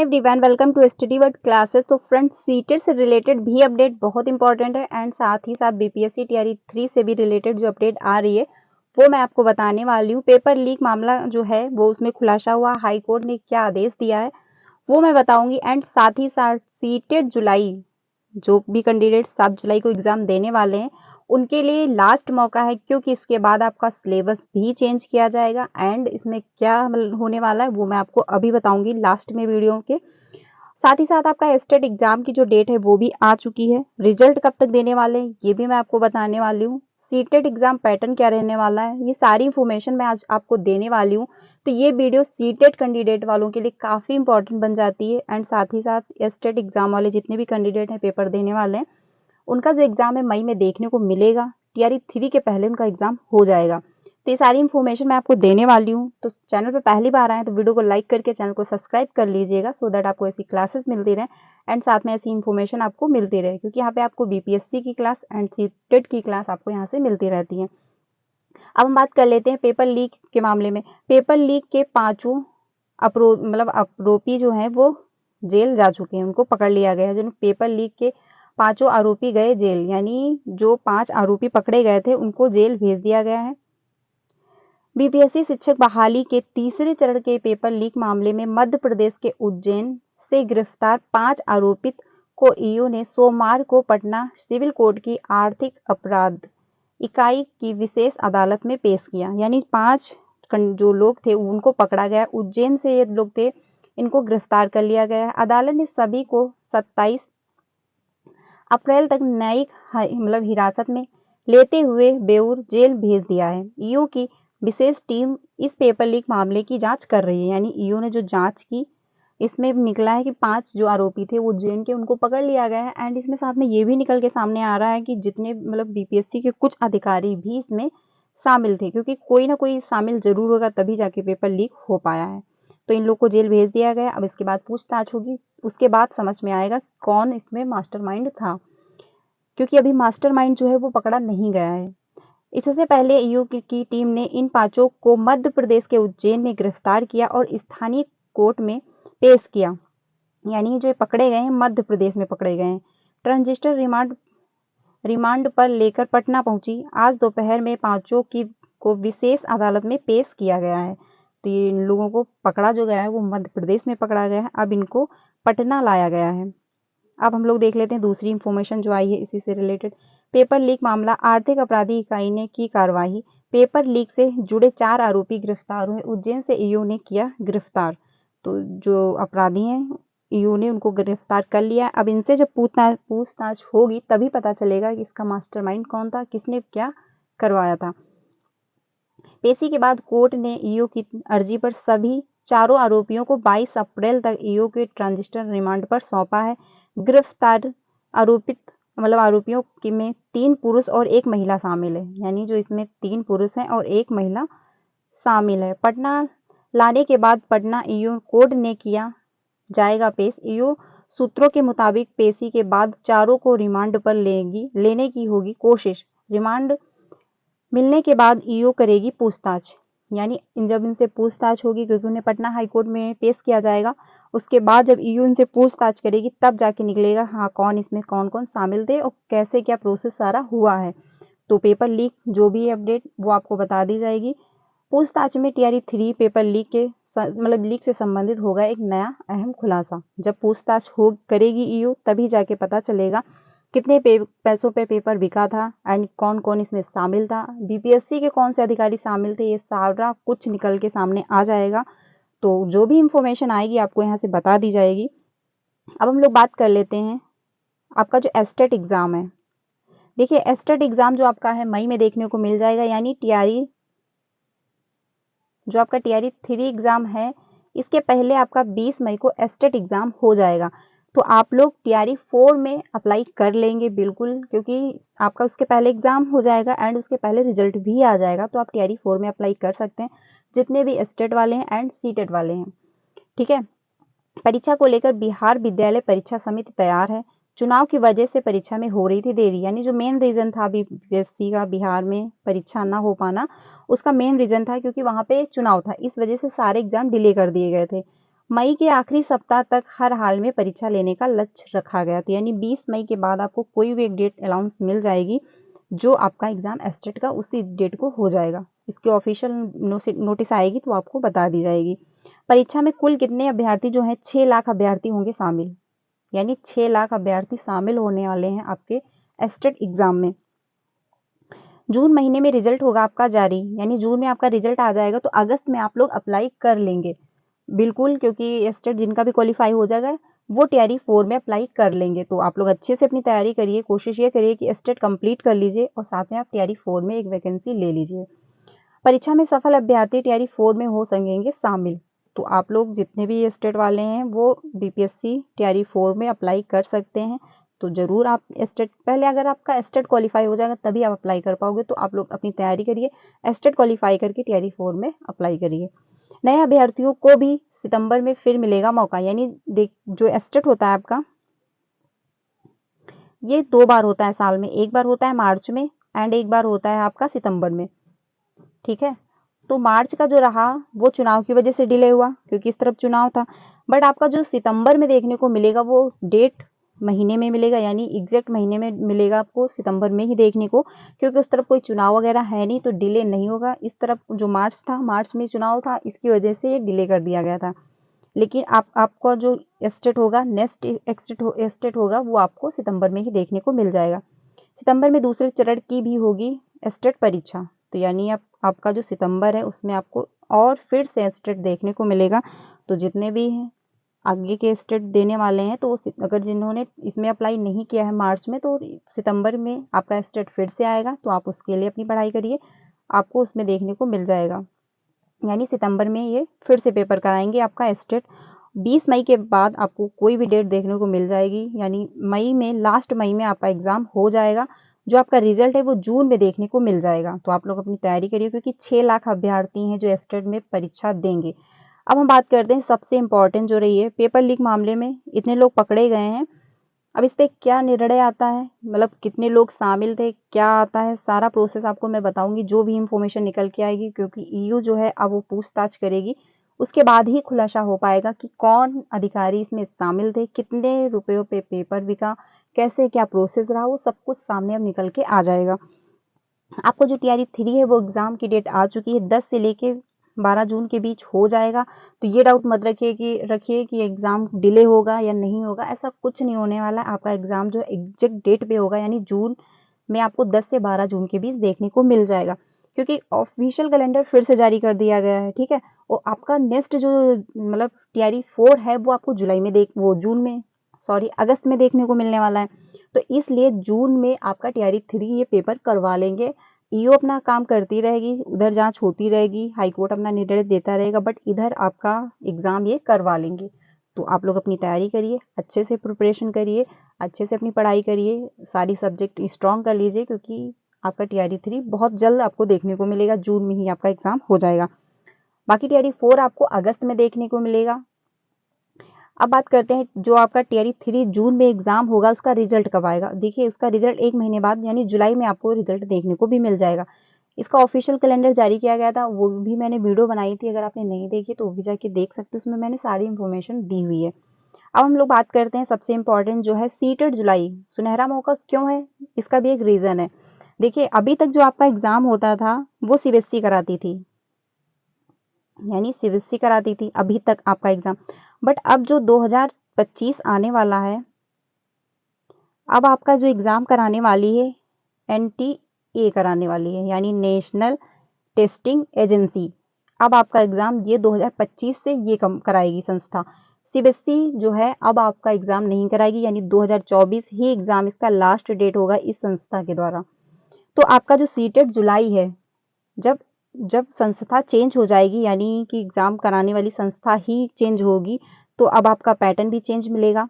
Everyone, welcome to study word classes. तो friends, CTET से related भी अपडेट बहुत इंपॉर्टेंट है एंड साथ ही साथ बीपीएससी टीआरई 3 से भी रिलेटेड जो अपडेट आ रही है वो मैं आपको बताने वाली हूँ। पेपर लीक मामला जो है वो उसमें खुलासा हुआ, हाई कोर्ट ने क्या आदेश दिया है वो मैं बताऊंगी। एंड साथ ही साथ सीटेट जुलाई, जो भी कैंडिडेट 7 जुलाई को एग्जाम देने वाले हैं उनके लिए लास्ट मौका है, क्योंकि इसके बाद आपका सिलेबस भी चेंज किया जाएगा एंड इसमें क्या होने वाला है वो मैं आपको अभी बताऊंगी लास्ट में वीडियो के। साथ ही साथ आपका स्टेट एग्जाम की जो डेट है वो भी आ चुकी है। रिजल्ट कब तक देने वाले हैं ये भी मैं आपको बताने वाली हूँ। सीटेट एग्जाम पैटर्न क्या रहने वाला है, ये सारी इंफॉर्मेशन मैं आज आपको देने वाली हूँ। तो ये वीडियो सीटेट कैंडिडेट वालों के लिए काफ़ी इंपॉर्टेंट बन जाती है एंड साथ ही साथ स्टेट एग्जाम वाले जितने भी कैंडिडेट हैं पेपर देने वाले हैं उनका जो एग्जाम है मई में देखने को मिलेगा। टीआरई 3 के पहले उनका एग्जाम हो जाएगा। तो ये सारी इन्फॉर्मेशन मैं आपको देने वाली हूँ। तो चैनल पर पहली बार आए तो वीडियो को लाइक करके चैनल को सब्सक्राइब कर लीजिएगा, सो दैट आपको ऐसी क्लासेस मिलती रहे एंड साथ में ऐसी इन्फॉर्मेशन आपको मिलती रहे, क्योंकि यहाँ पे आपको बीपीएससी की क्लास एंड सीटेट की क्लास आपको यहाँ से मिलती रहती है। अब हम बात कर लेते हैं पेपर लीक के मामले में। पेपर लीक के पांचों आरोपी जो हैं वो जेल जा चुके हैं, उनको पकड़ लिया गया है। जो पेपर लीक के पांचों आरोपी गए जेल, यानी जो 5 आरोपी पकड़े गए थे उनको जेल भेज दिया गया है। बीपीएससी शिक्षक बहाली के तीसरे चरण के पेपर लीक मामले में मध्य प्रदेश के उज्जैन से गिरफ्तार 5 आरोपित को ईओ ने सोमवार को पटना सिविल कोर्ट की आर्थिक अपराध इकाई की विशेष अदालत में पेश किया। यानी 5 जो लोग थे उनको पकड़ा गया, उज्जैन से ये लोग थे, इनको गिरफ्तार कर लिया गया है। अदालत ने सभी को 27 अप्रैल तक न्यायिक हिरासत में लेते हुए बेऊर जेल भेज दिया है। ईओ की विशेष टीम इस पेपर लीक मामले की जांच कर रही है। यानी ईओ ने जो जांच की इसमें निकला है कि 5 जो आरोपी थे उज्जैन के उनको पकड़ लिया गया है एंड इसमें साथ में ये भी निकल के सामने आ रहा है कि जितने बीपीएससी के कुछ अधिकारी भी इसमें शामिल थे, क्योंकि कोई ना कोई शामिल जरूर होगा तभी जाके पेपर लीक हो पाया है। तो इन लोग को जेल भेज दिया गया। अब इसके बाद पूछताछ होगी, उसके बाद समझ में आएगा कौन इसमें मास्टरमाइंड था, क्योंकि अभी मास्टरमाइंड जो है वो पकड़ा नहीं गया है। इससे पहले ईओ की टीम ने इन 5 को मध्य प्रदेश के उज्जैन में गिरफ्तार किया और स्थानीय कोर्ट में पेश किया। यानी जो पकड़े गए हैं मध्य प्रदेश में पकड़े गए हैं। ट्रांजिस्टर रिमांड पर लेकर पटना पहुंची। आज दोपहर में 5 को विशेष अदालत में पेश किया गया है। तो ये इन लोगों को पकड़ा जो गया है वो मध्य प्रदेश में पकड़ा गया है, अब इनको पटना लाया गया है। अब हम लोग देख लेते हैं दूसरी इंफॉर्मेशन जो आई है इसी से रिलेटेड। पेपर लीक मामला, आर्थिक अपराधी इकाई ने की कार्रवाई। पेपर लीक से जुड़े 4 आरोपी गिरफ्तार हुए, उज्जैन से ईओ ने किया गिरफ्तार। तो जो अपराधी हैं ईओ ने उनको गिरफ्तार कर लिया। अब इनसे जब पूछताछ होगी तभी पता चलेगा कि इसका मास्टरमाइंड कौन था, किसने क्या करवाया था। पेशी के बाद कोर्ट ने ईओ की अर्जी पर सभी 4 आरोपियों को 22 अप्रैल तक ईओ के ट्रांजिस्टर रिमांड पर सौंपा है। गिरफ्तार आरोपियों में 3 पुरुष और 1 महिला शामिल है। यानी जो इसमें 3 पुरुष हैं और 1 महिला शामिल है। पटना लाने के बाद पटना ईओ कोर्ट ने किया जाएगा पेश। ईओ सूत्रों के मुताबिक पेशी के बाद 4 को रिमांड पर लेने की होगी कोशिश। रिमांड मिलने के बाद ईओ करेगी पूछताछ। यानी जब इनसे पूछताछ होगी, क्योंकि उन्हें पटना हाई कोर्ट में पेश किया जाएगा, उसके बाद जब ईओ इनसे पूछताछ करेगी तब जाके निकलेगा हाँ कौन इसमें कौन कौन शामिल थे और कैसे क्या प्रोसेस सारा हुआ है। तो पेपर लीक जो भी अपडेट वो आपको बता दी जाएगी। पूछताछ में टीआरई 3 पेपर लीक के लीक से संबंधित होगा एक नया अहम खुलासा। जब पूछताछ करेगी ईओ तभी जाके पता चलेगा कितने पैसों पे पेपर बिका था एंड कौन कौन इसमें शामिल था, बीपीएससी के कौन से अधिकारी शामिल थे, ये सारा कुछ निकल के सामने आ जाएगा। तो जो भी इंफॉर्मेशन आएगी आपको यहाँ से बता दी जाएगी। अब हम लोग बात कर लेते हैं आपका जो एस्टेट एग्जाम है। देखिए एस्टेट एग्जाम जो आपका है मई में देखने को मिल जाएगा। यानी जो आपका टीआरई 3 एग्जाम है इसके पहले आपका 20 मई को एस्टेट एग्जाम हो जाएगा। तो आप लोग टीआरई 4 में अप्लाई कर लेंगे बिल्कुल, क्योंकि आपका उसके पहले एग्जाम हो जाएगा एंड उसके पहले रिजल्ट भी आ जाएगा। तो आप टीआरई 4 में अप्लाई कर सकते हैं, जितने भी एस्टेट वाले हैं एंड सीटेट वाले हैं। ठीक है। परीक्षा को लेकर बिहार विद्यालय परीक्षा समिति तैयार है। चुनाव की वजह से परीक्षा में हो रही थी देरी। यानी जो मेन रीजन था बीपीएससी का बिहार में परीक्षा ना हो पाना, उसका मेन रीजन था क्योंकि वहां पे चुनाव था, इस वजह से सारे एग्जाम डिले कर दिए गए थे। मई के आखिरी सप्ताह तक हर हाल में परीक्षा लेने का लक्ष्य रखा गया। तो यानी 20 मई के बाद आपको कोई भी एक डेट अनाउंस मिल जाएगी जो आपका एग्जाम एस्टेट का उसी डेट को हो जाएगा। इसकी ऑफिशियल नोटिस आएगी तो आपको बता दी जाएगी। परीक्षा में कुल कितने अभ्यर्थी जो हैं 6 लाख अभ्यर्थी होंगे शामिल, यानी 6 लाख अभ्यर्थी शामिल होने वाले हैं आपके एस्टेट एग्जाम में। जून महीने में रिजल्ट होगा आपका जारी, यानी जून में आपका रिजल्ट आ जाएगा तो अगस्त में आप लोग अप्लाई कर लेंगे बिल्कुल, क्योंकि एस्टेट जिनका भी क्वालिफाई हो जाएगा वो टीआरई 4 में अप्लाई कर लेंगे। तो आप लोग अच्छे से अपनी तैयारी करिए, कोशिश ये करिए कि एस्टेट कंप्लीट कर लीजिए और साथ में आप टीआरई 4 में एक वैकेंसी ले लीजिए। परीक्षा में सफल अभ्यर्थी टीआरई 4 में हो सकेंगे शामिल। तो आप लोग जितने भी एस्टेट वाले हैं वो बीपीएससी टीआरई 4 में अप्लाई कर सकते हैं। तो ज़रूर आप एस्टेट, पहले अगर आपका एस्टेट क्वालिफाई हो जाएगा तभी आप अप्लाई कर पाओगे। तो आप लोग अपनी तैयारी करिए, एस्टेट क्वालिफाई करके टीआरई 4 में अप्लाई करिए। नए अभ्यर्थियों को भी सितंबर में फिर मिलेगा मौका, यानी देख जो एस्टेट होता है आपका ये 2 बार होता है साल में, एक बार होता है मार्च में एंड एक बार होता है आपका सितंबर में, ठीक है। तो मार्च का जो रहा वो चुनाव की वजह से डिले हुआ क्योंकि इस तरफ चुनाव था, बट आपका जो सितंबर में देखने को मिलेगा वो डेट महीने में मिलेगा, यानी एग्जैक्ट महीने में मिलेगा आपको सितंबर में ही देखने को, क्योंकि उस तरफ कोई चुनाव वगैरह है नहीं तो डिले नहीं होगा। इस तरफ जो मार्च था, मार्च में चुनाव था, इसकी वजह से ये डिले कर दिया गया था। लेकिन आपका जो एस्टेट होगा, नेक्स्ट एस्टेट होगा वो आपको सितंबर में ही देखने को मिल जाएगा। सितंबर में दूसरे चरण की भी होगी एस्टेट परीक्षा। तो यानी आपका जो सितंबर है उसमें आपको और फिर से एस्टेट देखने को मिलेगा। तो जितने भी हैं आगे के एस्टेट देने वाले हैं तो अगर जिन्होंने इसमें अप्लाई नहीं किया है मार्च में तो सितंबर में आपका एस्टेट फिर से आएगा, तो आप उसके लिए अपनी पढ़ाई करिए, आपको उसमें देखने को मिल जाएगा। यानी सितंबर में ये फिर से पेपर कराएंगे आपका एस्टेट। 20 मई के बाद आपको कोई भी डेट देखने को मिल जाएगी, यानी मई में, लास्ट मई में आपका एग्ज़ाम हो जाएगा। जो आपका रिजल्ट है वो जून में देखने को मिल जाएगा। तो आप लोग अपनी तैयारी करिए क्योंकि 6 लाख अभ्यर्थी हैं जो एस्टेट में परीक्षा देंगे। अब हम बात करते हैं सबसे इम्पॉर्टेंट जो रही है पेपर लीक मामले में इतने लोग पकड़े गए हैं, अब इस पे क्या निर्णय आता है, मतलब कितने लोग शामिल थे, क्या आता है, सारा प्रोसेस आपको मैं बताऊंगी जो भी इंफॉर्मेशन निकल के आएगी, क्योंकि ईयू जो है अब वो पूछताछ करेगी, उसके बाद ही खुलासा हो पाएगा कि कौन अधिकारी इसमें शामिल थे, कितने रुपयों पे पेपर बिका, कैसे क्या प्रोसेस रहा, वो सब कुछ सामने अब निकल के आ जाएगा। आपको जो टीआरई 3 है वो एग्ज़ाम की डेट आ चुकी है, 10 से लेके 12 जून के बीच हो जाएगा। तो ये डाउट मत रखिए कि एग्ज़ाम डिले होगा या नहीं होगा, ऐसा कुछ नहीं होने वाला। आपका एग्ज़ाम जो एग्जैक्ट डेट पे होगा, यानी जून में आपको 10 से 12 जून के बीच देखने को मिल जाएगा, क्योंकि ऑफिशियल कैलेंडर फिर से जारी कर दिया गया है, ठीक है। और आपका नेक्स्ट जो मतलब टीआरई 4 है वो आपको अगस्त में देखने को मिलने वाला है। तो इसलिए जून में आपका टीआरई 3 ये पेपर करवा लेंगे। ईओ अपना काम करती रहेगी, उधर जांच होती रहेगी, हाईकोर्ट अपना निर्णय देता रहेगा, बट इधर आपका एग्ज़ाम ये करवा लेंगे। तो आप लोग अपनी तैयारी करिए, अच्छे से प्रिपरेशन करिए, अच्छे से अपनी पढ़ाई करिए, सारी सब्जेक्ट स्ट्रॉन्ग कर लीजिए, क्योंकि आपका टीआरई 3 बहुत जल्द आपको देखने को मिलेगा, जून में ही आपका एग्ज़ाम हो जाएगा। बाकी टीआरई 4 आपको अगस्त में देखने को मिलेगा। अब बात करते हैं जो आपका टीआरई 3 जून में एग्जाम होगा उसका रिजल्ट कब आएगा। देखिए उसका रिजल्ट 1 महीने बाद यानी जुलाई में आपको रिजल्ट देखने को भी मिल जाएगा। इसका ऑफिशियल कैलेंडर जारी किया गया था, वो भी मैंने वीडियो बनाई थी, अगर आपने नहीं देखी तो वो भी जाके देख सकते हो, उसमें मैंने सारी इन्फॉर्मेशन दी हुई है। अब हम लोग बात करते हैं सबसे इम्पोर्टेंट जो है सीटेट जुलाई, सुनहरा मौका क्यों है, इसका भी एक रीज़न है। देखिए अभी तक जो आपका एग्ज़ाम होता था वो सीबीएसई कराती थी, यानी सीबीएसई कराती थी अभी तक आपका एग्ज़ाम, बट अब जो 2025 आने वाला है, अब आपका जो एग्ज़ाम कराने वाली है एनटीए कराने वाली है, यानी नेशनल टेस्टिंग एजेंसी। अब आपका एग्ज़ाम ये 2025 से ये कराएगी संस्था। सीबीएसई जो है अब आपका एग्ज़ाम नहीं कराएगी, यानी 2024 ही एग्ज़ाम इसका लास्ट डेट होगा इस संस्था के द्वारा। तो आपका जो सीटेट जुलाई है, जब जब संस्था चेंज हो जाएगी, यानी कि एग्ज़ाम कराने वाली संस्था ही चेंज होगी, तो अब आपका पैटर्न भी चेंज मिलेगा,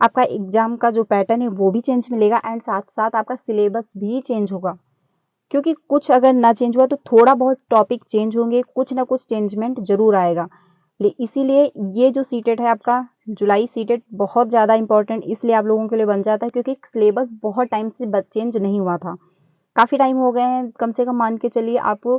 आपका एग्ज़ाम का जो पैटर्न है वो भी चेंज मिलेगा, एंड साथ साथ आपका सिलेबस भी चेंज होगा, क्योंकि कुछ अगर ना चेंज हुआ तो थोड़ा बहुत टॉपिक चेंज होंगे, कुछ ना कुछ चेंजमेंट जरूर आएगा। इसीलिए ये जो सीटेट है आपका जुलाई सीटेट बहुत ज़्यादा इंपॉर्टेंट इसलिए आप लोगों के लिए बन जाता है, क्योंकि सिलेबस बहुत टाइम से चेंज नहीं हुआ था, काफ़ी टाइम हो गए हैं, कम से कम मान के चलिए आप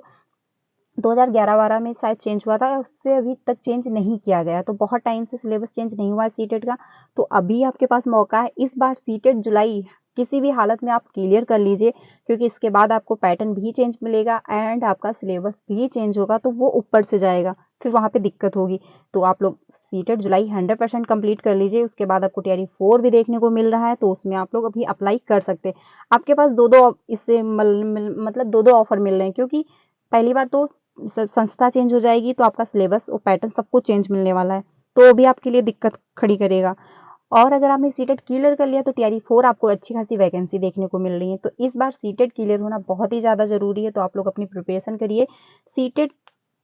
2011-12 में शायद चेंज हुआ था, उससे अभी तक चेंज नहीं किया गया, तो बहुत टाइम से सिलेबस चेंज नहीं हुआ है सीटेट का। तो अभी आपके पास मौका है, इस बार सीटेट जुलाई किसी भी हालत में आप क्लियर कर लीजिए, क्योंकि इसके बाद आपको पैटर्न भी चेंज मिलेगा एंड आपका सिलेबस भी चेंज होगा, तो वो ऊपर से जाएगा, फिर वहाँ पे दिक्कत होगी। तो आप लोग सीटेट जुलाई 100% कंप्लीट कर लीजिए। उसके बाद आपको टीआरई 4 भी देखने को मिल रहा है, तो उसमें आप लोग अभी अप्लाई कर सकते हैं। आपके पास दो दो इससे मतलब दो दो ऑफर मिल रहे हैं, क्योंकि पहली बात तो संस्था चेंज हो जाएगी, तो आपका सिलेबस और पैटर्न सब कुछ चेंज मिलने वाला है, तो वो भी आपके लिए दिक्कत खड़ी करेगा। और अगर आपने सीटेट क्लियर कर लिया तो टीआरई 4 आपको अच्छी खासी वैकेंसी देखने को मिल रही है। तो इस बार सीटेट क्लियर होना बहुत ही ज़्यादा ज़रूरी है, तो आप लोग अपनी प्रिपरेशन करिए। सीटेट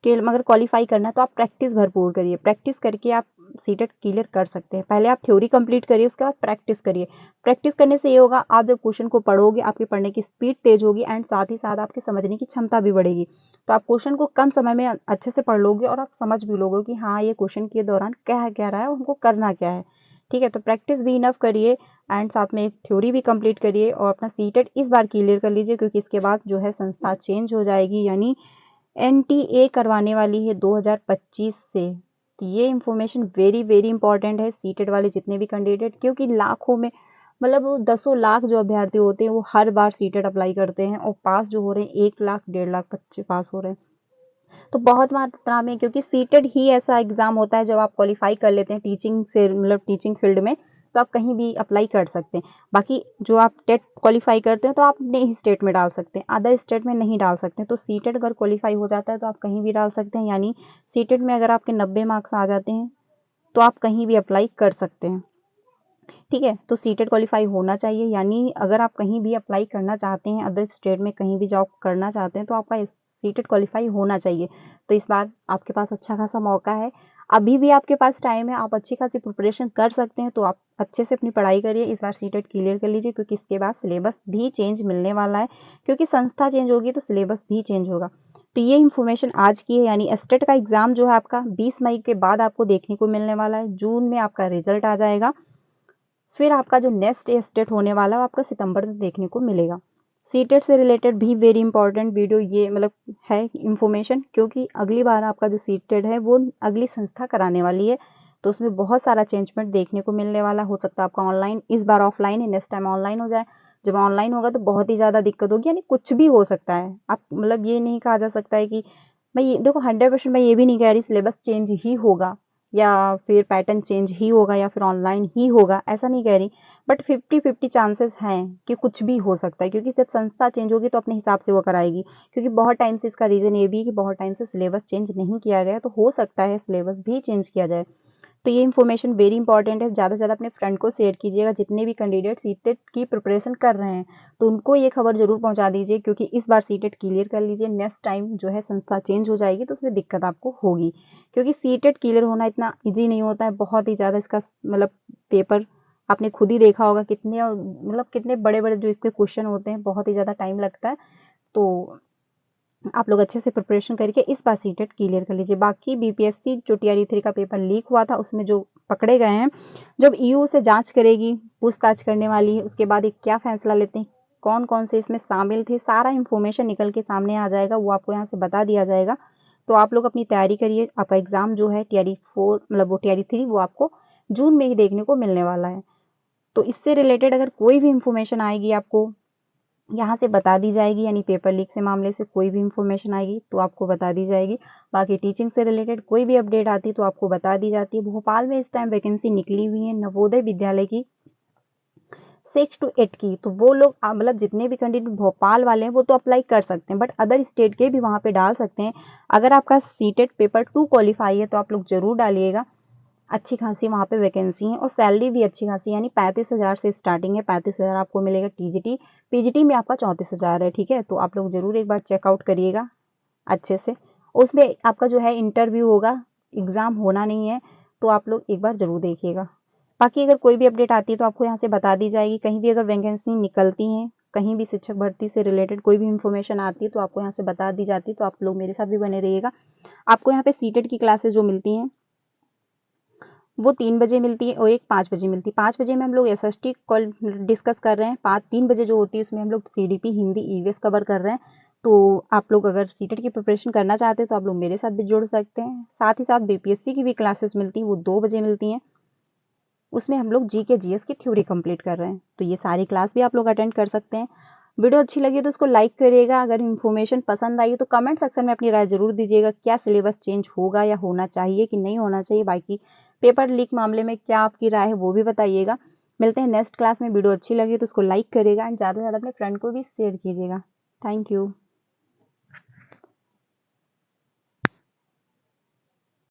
के अगर क्वालिफाई करना है तो आप प्रैक्टिस भरपूर करिए, प्रैक्टिस करके आप सीटेट क्लियर कर सकते हैं। पहले आप थ्योरी कंप्लीट करिए, उसके बाद प्रैक्टिस करिए। प्रैक्टिस करने से ये होगा, आप जब क्वेश्चन को पढ़ोगे आपके पढ़ने की स्पीड तेज होगी एंड साथ ही साथ आपके समझने की क्षमता भी बढ़ेगी। तो आप क्वेश्चन को कम समय में अच्छे से पढ़ लोगे और आप समझ भी लोगे कि हाँ, ये क्वेश्चन के दौरान क्या क्या रहा है और हमको करना क्या है। ठीक है, तो प्रैक्टिस भी इनफ करिए एंड साथ में थ्योरी भी कंप्लीट करिए और अपना सीटेट इस बार क्लियर कर लीजिए, क्योंकि इसके बाद जो है संस्था चेंज हो जाएगी, यानी एनटीए करवाने वाली है 2025 से। तो ये इन्फॉर्मेशन वेरी वेरी इंपॉर्टेंट है सीटेट वाले जितने भी कैंडिडेट, क्योंकि लाखों में मतलब 10 लाख जो अभ्यर्थी होते हैं वो हर बार सीटेट अप्लाई करते हैं और पास जो हो रहे हैं 1 लाख 1.5 लाख बच्चे पास हो रहे हैं। तो बहुत मात्रा में, क्योंकि सीटेट ही ऐसा एग्जाम होता है जब आप क्वालिफाई कर लेते हैं टीचिंग से, मतलब टीचिंग फील्ड में, तो आप कहीं भी अप्लाई कर सकते हैं। बाकी जो आप टेट क्वालिफाई करते हैं तो आप अपने ही स्टेट में डाल सकते हैं, अदर स्टेट में नहीं डाल सकते। तो सीटेट अगर क्वालिफाई हो जाता है तो आप कहीं भी डाल सकते हैं, यानी सीटेट में अगर आपके 90 मार्क्स आ जाते हैं तो आप कहीं भी अप्लाई कर सकते हैं। ठीक है, तो सीटेट क्वालिफाई होना चाहिए, यानी अगर आप कहीं भी अप्लाई करना चाहते हैं, अदर स्टेट में कहीं भी जॉब करना चाहते हैं, तो आपका सीटेट क्वालिफाई होना चाहिए। तो इस बार आपके पास अच्छा खासा मौका है, अभी भी आपके पास टाइम है, आप अच्छी खासी प्रिपरेशन कर सकते हैं। तो आप अच्छे से अपनी पढ़ाई करिए, इस बार सीटेट क्लियर कर लीजिए, क्योंकि इसके बाद सिलेबस भी चेंज मिलने वाला है, क्योंकि संस्था चेंज होगी तो सिलेबस भी चेंज होगा। तो ये इन्फॉर्मेशन आज की है, यानी एस्टेट का एग्जाम जो है आपका 20 मई के बाद आपको देखने को मिलने वाला है, जून में आपका रिजल्ट आ जाएगा। फिर आपका जो नेक्स्ट स्टेट होने वाला है आपका सितंबर में देखने को मिलेगा। सीटेट से रिलेटेड भी वेरी इंपॉर्टेंट वीडियो ये मतलब है इन्फॉर्मेशन, क्योंकि अगली बार आपका जो सीटेट है वो अगली संस्था कराने वाली है, तो उसमें बहुत सारा चेंजमेंट देखने को मिलने वाला। हो सकता है आपका ऑनलाइन, इस बार ऑफलाइन है, नेक्स्ट टाइम ऑनलाइन हो जाए। जब ऑनलाइन होगा तो बहुत ही ज़्यादा दिक्कत होगी, यानी कुछ भी हो सकता है। आप मतलब ये नहीं कहा जा सकता है कि मैं ये देखो 100% मैं ये भी नहीं कह रही सिलेबस चेंज ही होगा या फिर पैटर्न चेंज ही होगा या फिर ऑनलाइन ही होगा, ऐसा नहीं कह रही। बट 50-50 चांसेस हैं कि कुछ भी हो सकता है, क्योंकि जब संस्था चेंज होगी तो अपने हिसाब से वो कराएगी। क्योंकि बहुत टाइम से, इसका रीज़न ये भी है कि बहुत टाइम से सिलेबस चेंज नहीं किया गया, तो हो सकता है सिलेबस भी चेंज किया जाए। तो ये इन्फॉर्मेशन वेरी इंपॉर्टेंट है, ज़्यादा से ज़्यादा अपने फ्रेंड को शेयर कीजिएगा, जितने भी कैंडिडेट सीटेट की प्रिपरेशन कर रहे हैं तो उनको ये खबर जरूर पहुंचा दीजिए, क्योंकि इस बार सीटेट क्लियर कर लीजिए। नेक्स्ट टाइम जो है संस्था चेंज हो जाएगी तो उसमें दिक्कत आपको होगी, क्योंकि सीटेट क्लियर होना इतना ईजी नहीं होता है, बहुत ही ज़्यादा इसका मतलब पेपर आपने खुद ही देखा होगा कितने मतलब कितने बड़े बड़े जो इसके क्वेश्चन होते हैं, बहुत ही ज़्यादा टाइम लगता है। तो आप लोग अच्छे से प्रिपरेशन करके इस बार सीटेट क्लियर कर लीजिए। बाकी बीपीएससी जो टीआरई 3 का पेपर लीक हुआ था उसमें जो पकड़े गए हैं, जब ईयू से जांच करेगी, पूछताछ करने वाली है, उसके बाद एक क्या फैसला लेते हैं, कौन कौन से इसमें शामिल थे, सारा इन्फॉर्मेशन निकल के सामने आ जाएगा, वो आपको यहाँ से बता दिया जाएगा। तो आप लोग अपनी तैयारी करिए, आपका एग्जाम जो है टीआरई 4 मतलब वो टीआरई 3 वो आपको जून में ही देखने को मिलने वाला है। तो इससे रिलेटेड अगर कोई भी इन्फॉर्मेशन आएगी आपको यहाँ से बता दी जाएगी, यानी पेपर लीक से मामले से कोई भी इन्फॉर्मेशन आएगी तो आपको बता दी जाएगी। बाकी टीचिंग से रिलेटेड कोई भी अपडेट आती है तो आपको बता दी जाती है। भोपाल में इस टाइम वैकेंसी निकली हुई है नवोदय विद्यालय की 6 to 8 की, तो वो लोग मतलब जितने भी कैंडिडेट भोपाल वाले हैं वो तो अप्लाई कर सकते हैं, बट अदर स्टेट के भी वहाँ पे डाल सकते हैं। अगर आपका सीटेट पेपर 2 क्वालिफाई है तो आप लोग जरूर डालिएगा, अच्छी खासी वहाँ पे वैकेंसी है और सैलरी भी अच्छी खासी, यानी 35,000 से स्टार्टिंग है, 35,000 आपको मिलेगा टीजीटी, पीजीटी में आपका 34,000 है। ठीक है, तो आप लोग जरूर एक बार चेकआउट करिएगा अच्छे से। उसमें आपका जो है इंटरव्यू होगा, एग्जाम होना नहीं है, तो आप लोग एक बार जरूर देखिएगा। बाकी अगर कोई भी अपडेट आती है तो आपको यहाँ से बता दी जाएगी, कहीं भी अगर वैकेंसी निकलती हैं, कहीं भी शिक्षक भर्ती से रिलेटेड कोई भी इन्फॉर्मेशन आती है तो आपको यहाँ से बता दी जाती है। तो आप लोग मेरे साथ भी बने रहिएगा। आपको यहाँ पे सीटेट की क्लासेस जो मिलती हैं वो 3 बजे मिलती है और एक 5 बजे मिलती है। 5 बजे में हम लोग एसएसटी कॉल डिस्कस कर रहे हैं, 3 बजे जो होती है उसमें हम लोग सीडीपी हिंदी ईवीएस कवर कर रहे हैं। तो आप लोग अगर सीटेट की प्रिपरेशन करना चाहते हैं तो आप लोग मेरे साथ भी जुड़ सकते हैं। साथ ही साथ बीपीएससी की भी क्लासेस मिलती हैं, वो 2 बजे मिलती हैं। उसमें हम लोग जीके जीएस की थ्योरी कंप्लीट कर रहे हैं, तो ये सारी क्लास भी आप लोग अटेंड कर सकते हैं। वीडियो अच्छी लगी तो उसको लाइक करिएगा। अगर इन्फॉर्मेशन पसंद आई तो कमेंट सेक्शन में अपनी राय जरूर दीजिएगा, क्या सिलेबस चेंज होगा या होना चाहिए कि नहीं होना चाहिए। बाकी पेपर लीक मामले में क्या आपकी राय है वो भी बताइएगा। मिलते हैं नेक्स्ट क्लास में। वीडियो अच्छी लगी तो उसको लाइक करिएगा एंड ज़्यादा से ज़्यादा अपने फ्रेंड को भी शेयर कीजिएगा। Thank you.